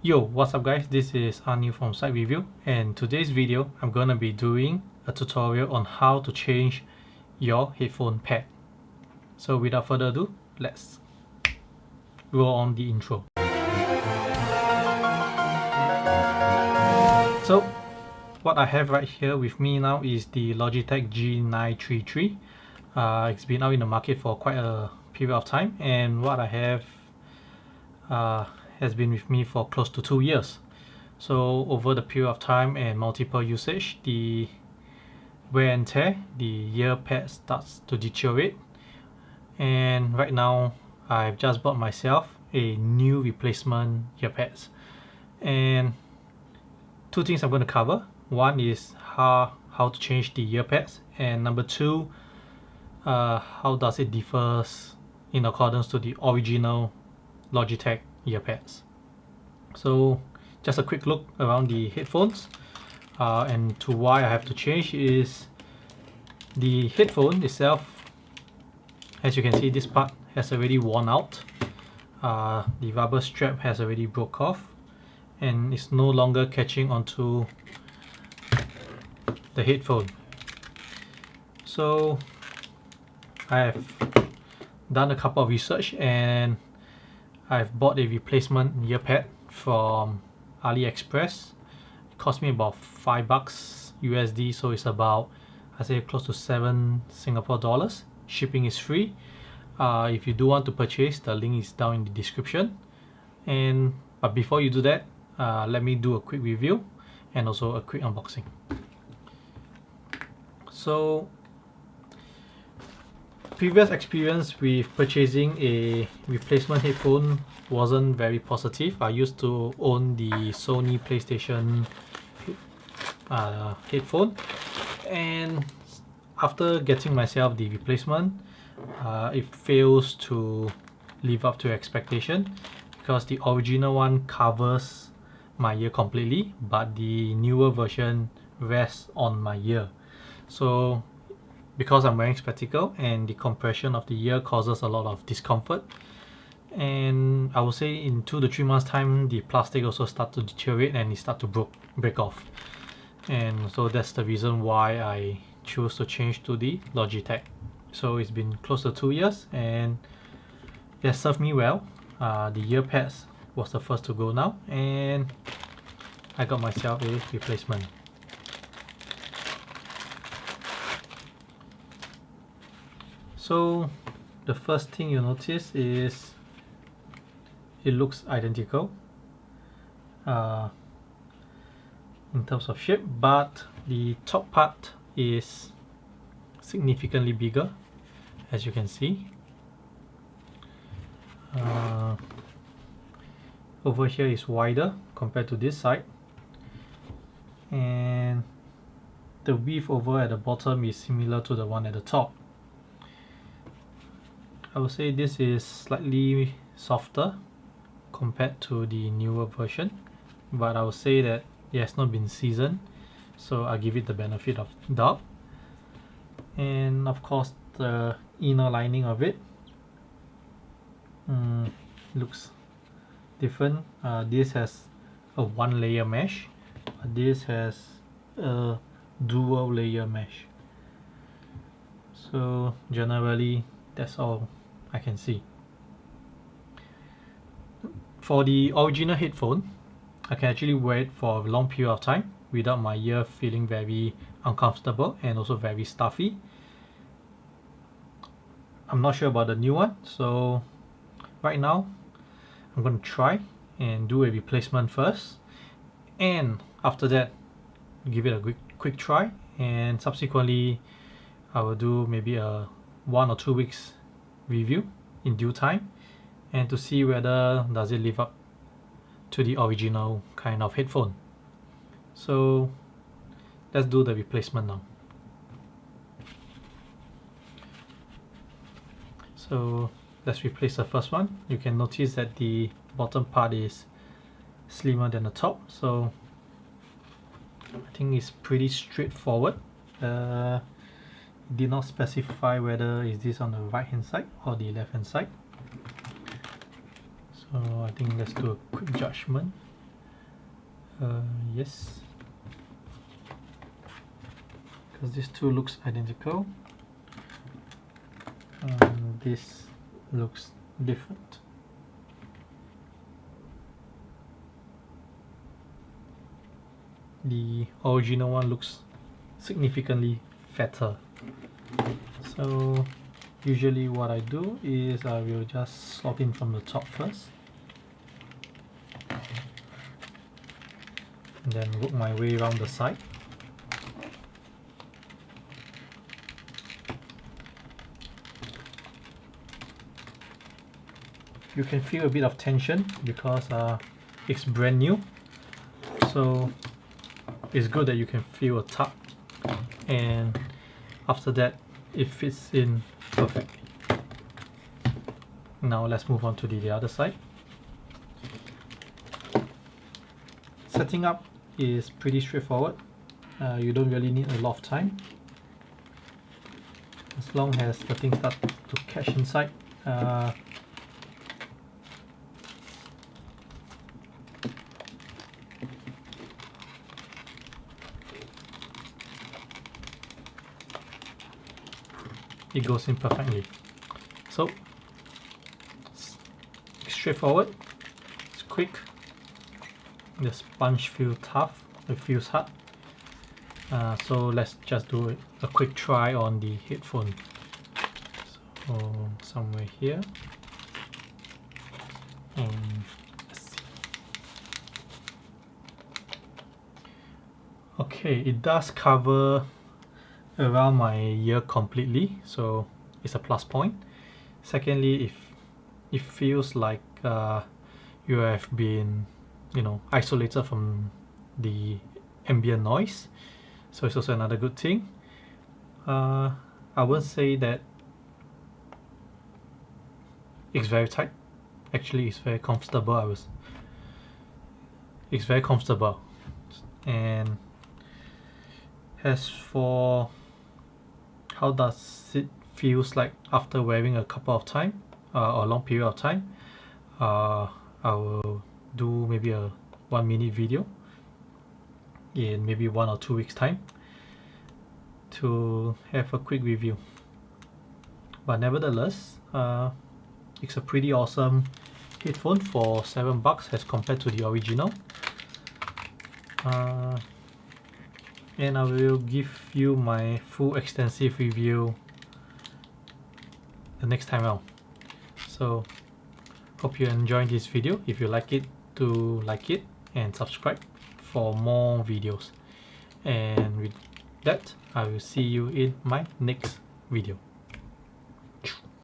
Yo, what's up guys, this is Anu from Site Review, and today's video I'm gonna be doing a tutorial on how to change your headphone pad. So without further ado, let's go on the intro. So what I have right here with me now is the Logitech G933. It's been out in the market for quite a period of time, and what I have has been with me for close to 2 years. So over the period of time and multiple usage, the wear and tear, the ear pad starts to deteriorate, and right now I've just bought myself a new replacement ear pads. And two things I'm going to cover. One is how to change the ear pads, and number two, how does it differs in accordance to the original Logitech earpads. So just a quick look around the headphones, and to why I have to change is the headphone itself. As you can see, this part has already worn out. The rubber strap has already broke off and it's no longer catching onto the headphone. So I have done a couple of research and I've bought a replacement ear pad from AliExpress. It cost me about $5 USD, so it's about, I say, close to 7 Singapore dollars. Shipping is free. If you do want to purchase, the link is down in the description. But before you do that, let me do a quick review and also a quick unboxing. So previous experience with purchasing a replacement headphone wasn't very positive. I used to own the Sony PlayStation headphone, and after getting myself the replacement, it fails to live up to expectation, because the original one covers my ear completely, but the newer version rests on my ear. So because I'm wearing spectacle, and the compression of the ear causes a lot of discomfort, and I would say in 2 to 3 months time the plastic also start to deteriorate and it start to break off. And so that's the reason why I chose to change to the Logitech. So it's been close to 2 years and it has served me well. The ear pads was the first to go now, and I got myself a replacement. So the first thing you notice is it looks identical in terms of shape, but the top part is significantly bigger, as you can see. Over here is wider compared to this side, and the width over at the bottom is similar to the one at the top. I would say this is slightly softer compared to the newer version, but I would say that it has not been seasoned, so I give it the benefit of doubt. And of course the inner lining of it looks different. This has a 1-layer mesh, but this has a dual layer mesh. So generally that's all I can see. For the original headphone, I can actually wear it for a long period of time without my ear feeling very uncomfortable and also very stuffy. I'm not sure about the new one, so right now I'm going to try and do a replacement first, and after that give it a quick try, and subsequently I will do maybe a 1 or 2 weeks review in due time, and to see whether does it live up to the original kind of headphone. So let's do the replacement now. So let's replace the first one. You can notice that the bottom part is slimmer than the top, so I think it's pretty straightforward. Did not specify whether is this on the right hand side or the left hand side, so I think let's do a quick judgment. Yes, because these two looks identical. This looks different. The original one looks significantly fatter. So usually what I do is I will just slot in from the top first, and then work my way around the side. You can feel a bit of tension because it's brand new, so it's good that you can feel a tug, and after that it fits in perfectly. Now let's move on to the other side. Setting up is pretty straightforward. You don't really need a lot of time. As long as the thing starts to catch inside, it goes in perfectly. So straightforward, it's quick. The sponge feels tough, it feels hard. So let's just do a quick try on the headphone. So somewhere here, and let's see. Okay, it does cover around my ear completely, so it's a plus point. Secondly, if it feels like you have been, isolated from the ambient noise, so it's also another good thing. I won't say that it's very tight. Actually, it's very comfortable. It's very comfortable. And as for how does it feels like after wearing a couple of time, or a long period of time, I will do maybe a 1-minute video in maybe 1 or 2 weeks time to have a quick review. But nevertheless, it's a pretty awesome headphone for $7 as compared to the original. And I will give you my full extensive review the next time out. So hope you enjoyed this video. If you like it, do like it and subscribe for more videos. And with that, I will see you in my next video.